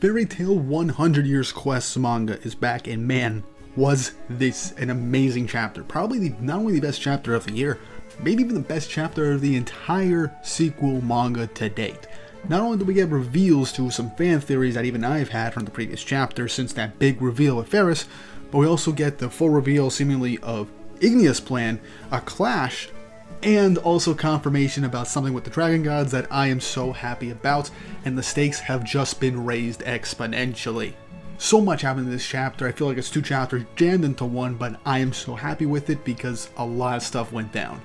Fairy Tail 100 Years Quest manga is back, and man, was this an amazing chapter. Probably not only the best chapter of the year, maybe even the best chapter of the entire sequel manga to date. Not only do we get reveals to some fan theories that even I've had from the previous chapter since that big reveal of Ferris, but we also get the full reveal seemingly of Ignea's plan, a clash, and also confirmation about something with the Dragon Gods that I am so happy about, and the stakes have just been raised exponentially. So much happened in this chapter. I feel like it's two chapters jammed into one, but I am so happy with it because a lot of stuff went down.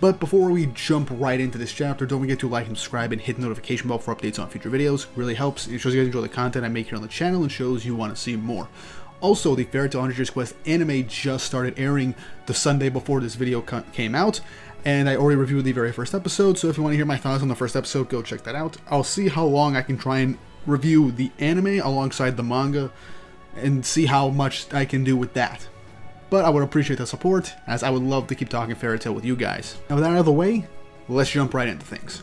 But before we jump right into this chapter, don't forget to like and subscribe and hit the notification bell for updates on future videos. It really helps. It shows you guys enjoy the content I make here on the channel and shows you want to see more. Also, the Fairy Tail 100 Years Quest anime just started airing the Sunday before this video came out, and I already reviewed the very first episode, so if you want to hear my thoughts on the first episode, go check that out. I'll see how long I can try and review the anime alongside the manga, and see how much I can do with that. But I would appreciate the support, as I would love to keep talking Fairy Tail with you guys. Now with that out of the way, let's jump right into things.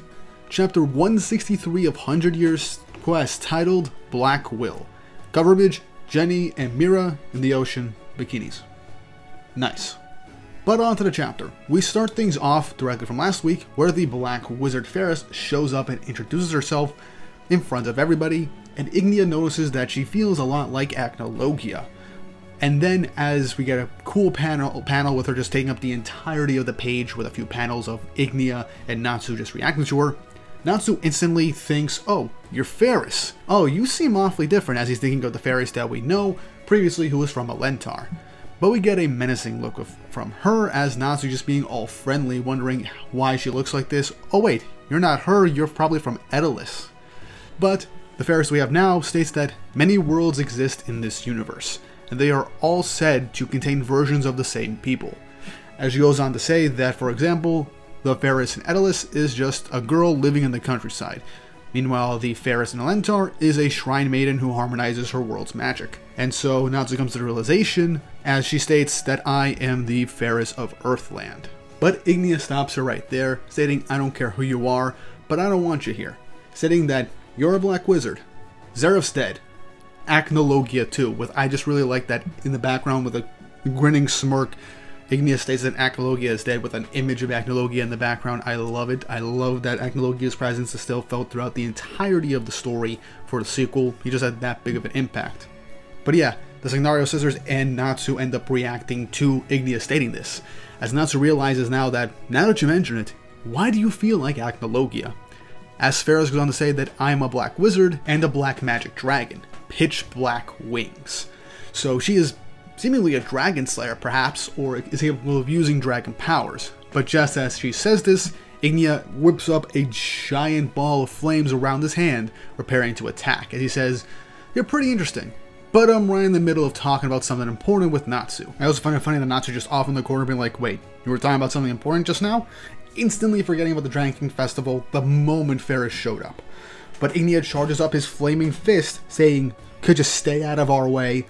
Chapter 163 of 100 Years Quest, titled Black Will. Cover image, Jenny and Mira in the ocean, bikinis. Nice. But on to the chapter. We start things off directly from last week, where the Black Wizard Ferris shows up and introduces herself in front of everybody, and Ignea notices that she feels a lot like Acnologia. And then as we get a cool panel with her just taking up the entirety of the page with a few panels of Ignea and Natsu just reacting to her, Natsu instantly thinks, oh, you're Ferris. Oh, you seem awfully different, as he's thinking of the Ferris that we know previously who was from Alentar. But we get a menacing look from her as Natsu just being all friendly, wondering why she looks like this. Oh wait, you're not her, you're probably from Edalis. But the Ferris we have now states that many worlds exist in this universe, and they are all said to contain versions of the same people. As she goes on to say that, for example, the Ferris in Edalis is just a girl living in the countryside. Meanwhile, the Ferris in Alentar is a shrine maiden who harmonizes her world's magic. And so Natsu comes to the realization, as she states that I am the Ferris of Earthland. But Ignea stops her right there, stating, I don't care who you are, but I don't want you here. Stating that you're a black wizard. Zeref's dead. Acnologia too, with I just really like that in the background with a grinning smirk. Ignea states that Acnologia is dead with an image of Acnologia in the background. I love it. I love that Acnologia's presence is still felt throughout the entirety of the story for the sequel. He just had that big of an impact. But yeah, the Signario sisters and Natsu end up reacting to Ignea stating this, as Natsu realizes now that you mention it, why do you feel like Acnologia? As Ferris goes on to say that I'm a black wizard and a black magic dragon, pitch black wings. So she is seemingly a dragon slayer perhaps, or is capable of using dragon powers. But just as she says this, Ignea whips up a giant ball of flames around his hand, preparing to attack, as he says, you're pretty interesting, but I'm right in the middle of talking about something important with Natsu. I also find it funny that Natsu just off in the corner being like, wait, you were talking about something important just now? Instantly forgetting about the Dragon King Festival the moment Ferris showed up. But Ignea charges up his flaming fist, saying, could you stay out of our way?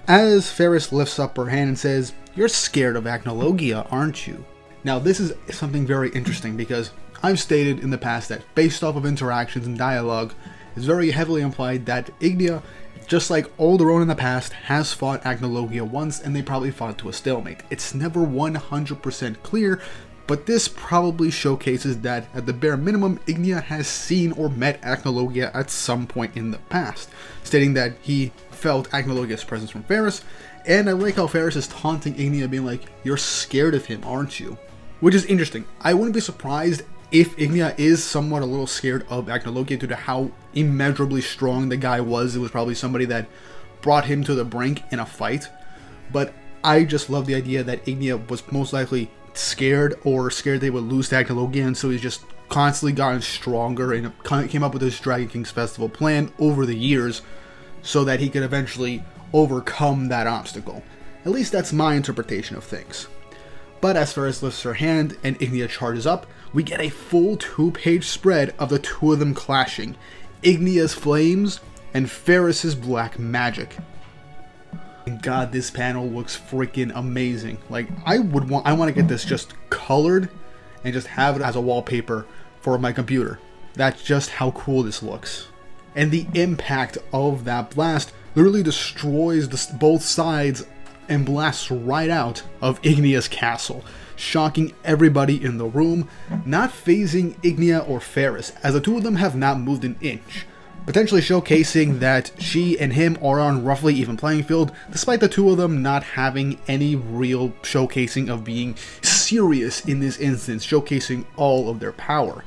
As Ferris lifts up her hand and says, you're scared of Acnologia, aren't you? Now this is something very interesting because I've stated in the past that based off of interactions and dialogue, it's very heavily implied that Ignea, just like all the Ronin in the past, has fought Acnologia once and they probably fought to a stalemate. It's never 100% clear, but this probably showcases that at the bare minimum, Ignea has seen or met Acnologia at some point in the past, stating that he felt Acnologia's presence from Ferris, and I like how Ferris is taunting Ignea being like, you're scared of him, aren't you? Which is interesting. I wouldn't be surprised if Ignea is somewhat a little scared of Acnologia due to how immeasurably strong the guy was. It was probably somebody that brought him to the brink in a fight, but I just love the idea that Ignea was most likely scared they would lose to Acnologia, and so he's just constantly gotten stronger and came up with this Dragon King's Festival plan over the years so that he could eventually overcome that obstacle. At least that's my interpretation of things. But as Ferris lifts her hand and Ignea charges up, we get a full 2-page spread of the two of them clashing. Ignea's flames and Ferris's black magic. And God, this panel looks freaking amazing. Like, I want to get this just colored and just have it as a wallpaper for my computer. That's just how cool this looks. and the impact of that blast literally destroys both sides and blasts right out of Ignea's castle, shocking everybody in the room, not phasing Ignea or Ferris, as the two of them have not moved an inch, potentially showcasing that she and him are on roughly even playing field, despite the two of them not having any real showcasing of being serious in this instance, showcasing all of their power.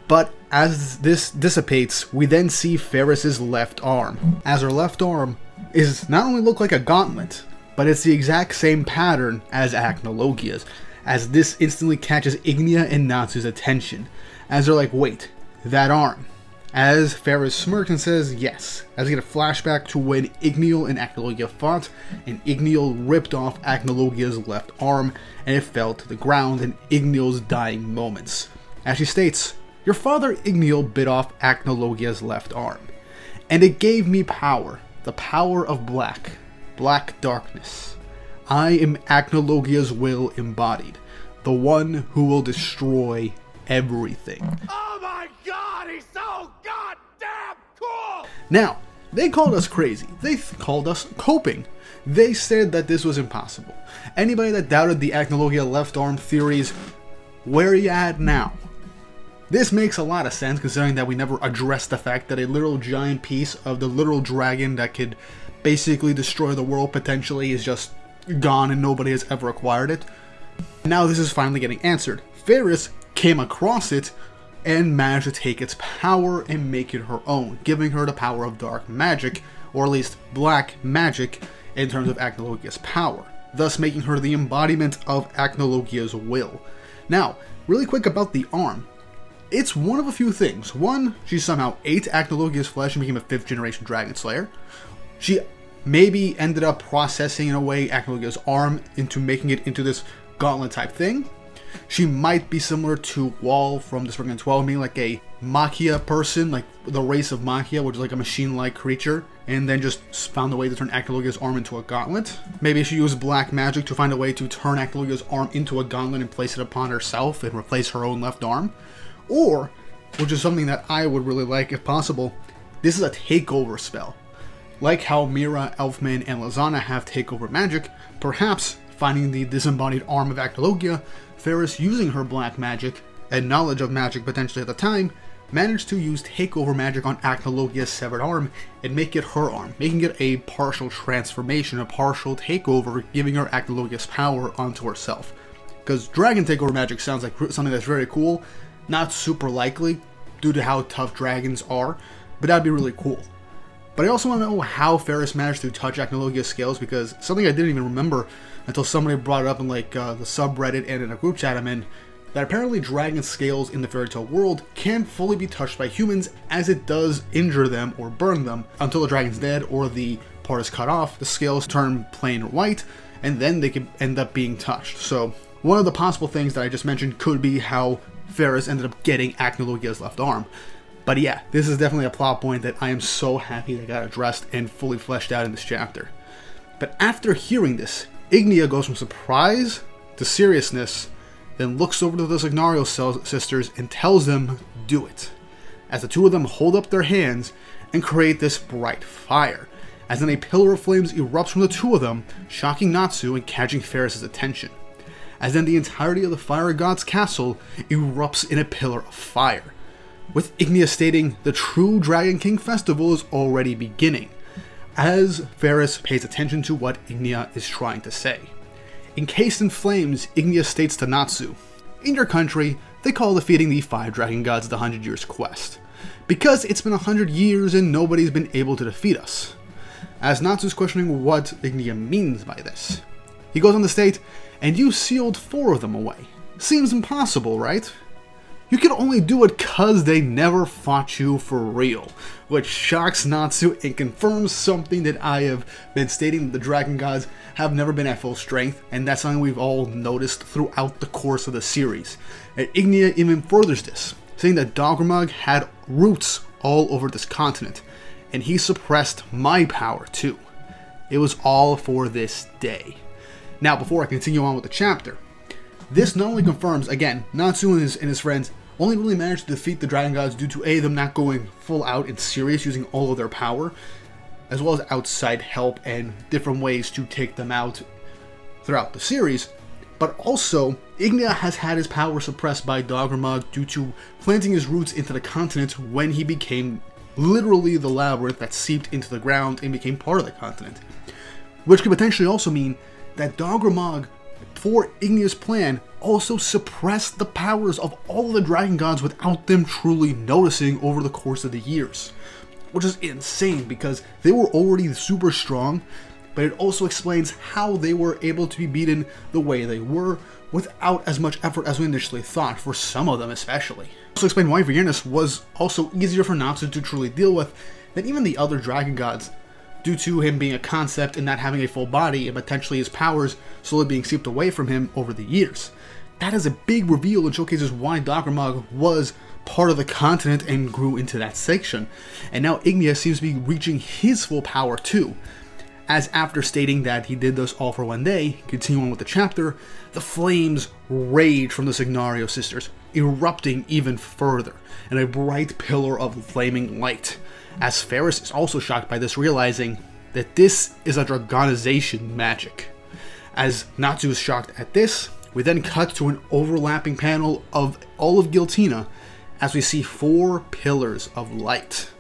But as this dissipates, we then see Ferris's left arm, as her left arm is not only look like a gauntlet, but it's the exact same pattern as Acnologia's, as this instantly catches Ignea and Natsu's attention, as they're like, wait, that arm? As Ferris smirks and says yes, as we get a flashback to when Igneal and Acnologia fought, and Igneal ripped off Acnologia's left arm, and it fell to the ground in Igneal's dying moments. As she states, your father Igneal bit off Acnologia's left arm, and it gave me power, the power of black darkness. I am Acnologia's will embodied, the one who will destroy everything. Oh my god, he's so goddamn cool! Now, they called us crazy. They called us coping. They said that this was impossible. Anybody that doubted the Acnologia left arm theories, where are you at now? This makes a lot of sense considering that we never addressed the fact that a literal giant piece of the literal dragon that could basically destroy the world potentially is just gone and nobody has ever acquired it. Now this is finally getting answered. Ferris came across it and managed to take its power and make it her own, giving her the power of dark magic, or at least black magic in terms of Acnologia's power, thus making her the embodiment of Acnologia's will. Now, really quick about the arm. It's one of a few things. One, she somehow ate Acnologia's flesh and became a 5th generation Dragon Slayer. She maybe ended up processing in a way Acnologia's arm into making it into this gauntlet type thing. She might be similar to Wall from the Spring 12, meaning like a Machia person, like the race of Machia, which is like a machine-like creature, and then just found a way to turn Acnologia's arm into a gauntlet. Maybe she used black magic to find a way to turn Acnologia's arm into a gauntlet and place it upon herself and replace her own left arm. Or, which is something that I would really like if possible, this is a takeover spell. Like how Mira, Elfman, and Lizana have takeover magic, perhaps finding the disembodied arm of Acnologia, Ferris, using her black magic and knowledge of magic potentially at the time, managed to use takeover magic on Acnologia's severed arm and make it her arm, making it a partial transformation, a partial takeover, giving her Acnologia's power onto herself. Because dragon takeover magic sounds like something that's very cool, not super likely due to how tough dragons are, but that'd be really cool. But I also want to know how Ferris managed to touch Acnologia's scales, because something I didn't even remember until somebody brought it up in like the subreddit and in a group chat I'm in, that apparently dragon scales in the fairy tale world can't fully be touched by humans, as it does injure them or burn them until the dragon's dead or the part is cut off. The scales turn plain white and then they can end up being touched. So one of the possible things that I just mentioned could be how Ferris ended up getting Acnologia's left arm. But yeah, this is definitely a plot point that I am so happy that got addressed and fully fleshed out in this chapter. But after hearing this, Ignea goes from surprise to seriousness, then looks over to the Signario sisters and tells them, do it. As the two of them hold up their hands and create this bright fire, as then a pillar of flames erupts from the two of them, shocking Natsu and catching Ferris' attention. As then the entirety of the Fire God's castle erupts in a pillar of fire, with Ignea stating the true Dragon King festival is already beginning, as Ferris pays attention to what Ignea is trying to say. Encased in flames, Ignea states to Natsu, in your country, they call defeating the 5 Dragon Gods the 100 Years Quest, because it's been 100 years and nobody's been able to defeat us. As Natsu's questioning what Ignea means by this, he goes on to state, and you sealed 4 of them away. Seems impossible, right? You can only do it cause they never fought you for real, which shocks Natsu and confirms something that I have been stating, that the Dragon Gods have never been at full strength, and that's something we've all noticed throughout the course of the series. And Ignea even furthers this, saying that Dogramag had roots all over this continent, and he suppressed my power too. It was all for this day. Now, before I continue on with the chapter, this not only confirms, again, Natsu and his friends only really managed to defeat the Dragon Gods due to A, them not going full out and serious using all of their power, as well as outside help and different ways to take them out throughout the series. But also, Ignia has had his power suppressed by Doggermog due to planting his roots into the continent when he became literally the labyrinth that seeped into the ground and became part of the continent. Which could potentially also mean that Doggermog, for Ignia's plan, also suppressed the powers of all of the Dragon Gods without them truly noticing over the course of the years. Which is insane because they were already super strong, but it also explains how they were able to be beaten the way they were without as much effort as we initially thought, for some of them especially. Also explain why Viernus was also easier for Natsu to truly deal with than even the other Dragon Gods, due to him being a concept and not having a full body and potentially his powers slowly being seeped away from him over the years. That is a big reveal and showcases why Doggermog was part of the continent and grew into that section. And now Ignia seems to be reaching his full power too, as after stating that he did this all for one day, continuing with the chapter, the flames rage from the Signario sisters, erupting even further in a bright pillar of flaming light, as Ferris is also shocked by this, realizing that this is a dragonization magic. As Natsu is shocked at this, we then cut to an overlapping panel of all of Giltina as we see 4 pillars of light.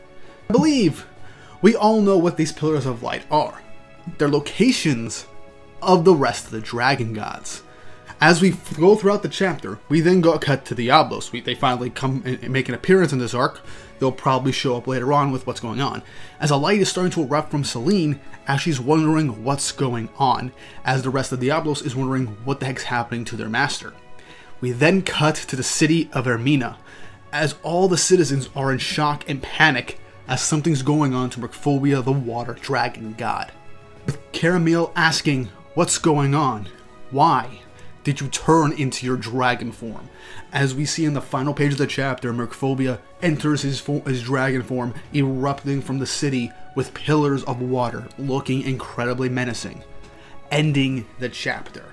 I believe we all know what these pillars of light are. They're locations of the rest of the Dragon Gods. As we go throughout the chapter, we then go cut to Diablos. They finally come and make an appearance in this arc. They'll probably show up later on with what's going on, as a light is starting to erupt from Selene as she's wondering what's going on, as the rest of Diablos is wondering what the heck's happening to their master. We then cut to the city of Ermina, as all the citizens are in shock and panic as something's going on to Merkphobia, the water dragon god. With Caramel asking, "What's going on? Why did you turn into your dragon form?" As we see in the final page of the chapter, Merkphobia enters his dragon form, erupting from the city with pillars of water, looking incredibly menacing, ending the chapter.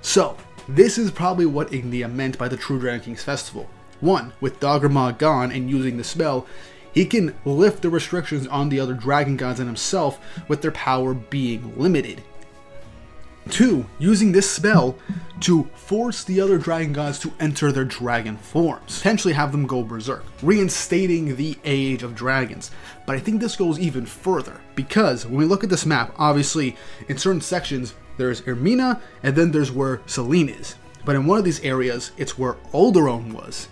So, this is probably what Ignia meant by the True Dragon Kings Festival. 1. With Doggermog gone and using the spell, he can lift the restrictions on the other Dragon Gods and himself with their power being limited. 2. Using this spell to force the other Dragon Gods to enter their dragon forms, potentially have them go berserk, reinstating the Age of Dragons. But I think this goes even further, because when we look at this map, obviously in certain sections there's Ermina and then there's where Selene is. But in one of these areas, it's where Alderaan was,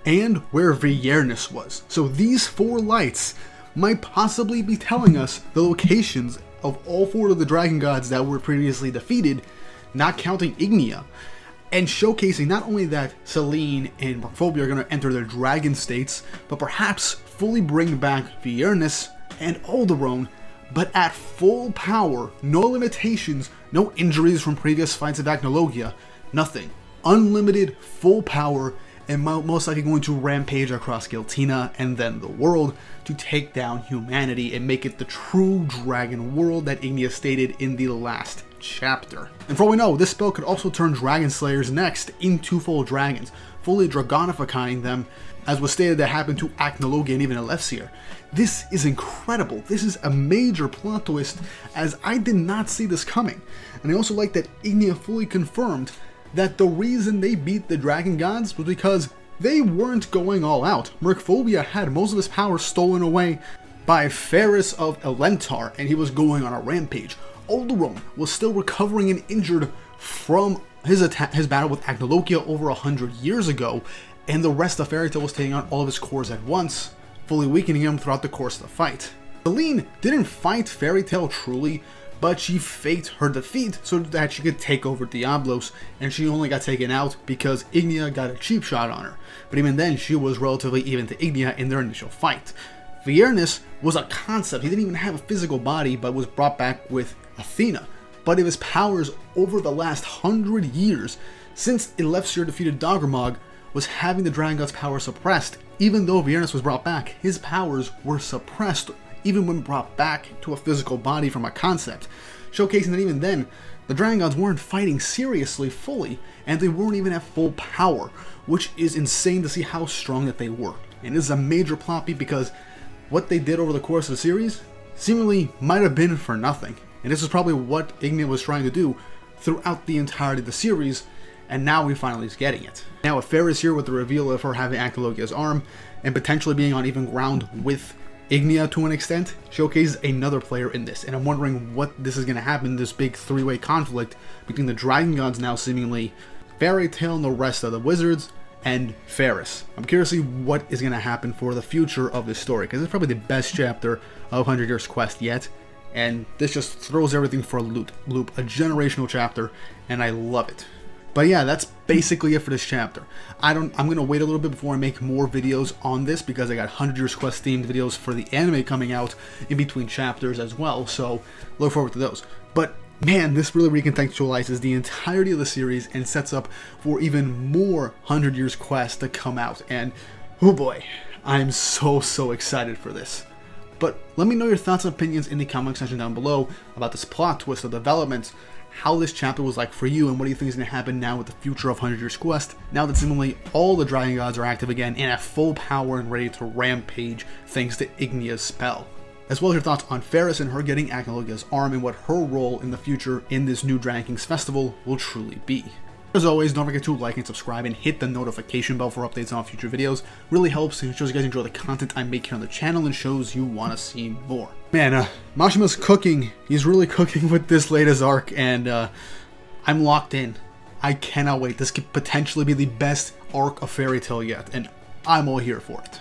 and where Viernus was. So these 4 lights might possibly be telling us the locations of all 4 of the Dragon Gods that were previously defeated, not counting Ignia, and showcasing not only that Selene and Merkphobia are going to enter their dragon states, but perhaps fully bring back Viernus and Alderaan, but at full power, no limitations, no injuries from previous fights of Acnologia, nothing. Unlimited, full power, and most likely going to rampage across Giltina and then the world to take down humanity and make it the true dragon world that Ignia stated in the last chapter. And for all we know, this spell could also turn Dragon Slayers next into full dragons, fully dragonifying them, as was stated that happened to Acnologia and even Elefsir. This is incredible. This is a major plot twist, as I did not see this coming. And I also like that Ignia fully confirmed that the reason they beat the Dragon Gods was because they weren't going all out. Merkphobia had most of his power stolen away by Ferris of Elentar, and he was going on a rampage. Alderaan was still recovering and injured from his battle with Acnologia over 100 years ago, and the rest of Fairy Tail was taking on all of his cores at once, fully weakening him throughout the course of the fight. Selene didn't fight Fairy Tail truly, but she faked her defeat so that she could take over Diablos, and she only got taken out because Ignia got a cheap shot on her. But even then, she was relatively even to Ignia in their initial fight. Viernus was a concept. He didn't even have a physical body, but was brought back with Athena. But of his powers over the last 100 years, since Elefsir defeated Doggermog, was having the Dragon God's power suppressed. Even though Viernus was brought back, his powers were suppressed even when brought back to a physical body from a concept, showcasing that even then, the Dragon Gods weren't fighting seriously fully, and they weren't even at full power, which is insane to see how strong that they were. And this is a major plot beat because what they did over the course of the series seemingly might have been for nothing. And this is probably what Ignia was trying to do throughout the entirety of the series, and now we finally is getting it. Now with Ferris here with the reveal of her having Acnologia's arm, and potentially being on even ground with Ignia to an extent, showcases another player in this, and I'm wondering what this is going to happen, this big three-way conflict between the Dragon Gods now seemingly, Fairy Tail and the rest of the wizards, and Ferris. I'm curious to see what is going to happen for the future of this story, because it's probably the best chapter of 100 Years Quest yet, and this just throws everything for a loop, a generational chapter, and I love it. But yeah, that's basically it for this chapter. I'm going to wait a little bit before I make more videos on this because I got 100 Years Quest themed videos for the anime coming out in between chapters as well, so look forward to those. But man, this really recontextualizes the entirety of the series and sets up for even more 100 Years Quest to come out, and oh boy, I'm so excited for this. But let me know your thoughts and opinions in the comment section down below about this plot twist, the developments, how this chapter was like for you, and what do you think is going to happen now with the future of 100 Years Quest, now that seemingly all the Dragon Gods are active again and at full power and ready to rampage thanks to Ignia's spell. As well as your thoughts on Ferris and her getting Acnologia's arm and what her role in the future in this new Dragon Kings festival will truly be. As always, don't forget to like and subscribe and hit the notification bell for updates on future videos. Really helps and shows you guys enjoy the content I make here on the channel and shows you want to see more. Man, Mashima's cooking. He's really cooking with this latest arc, and I'm locked in. I cannot wait. This could potentially be the best arc of Fairy Tail yet, and I'm all here for it.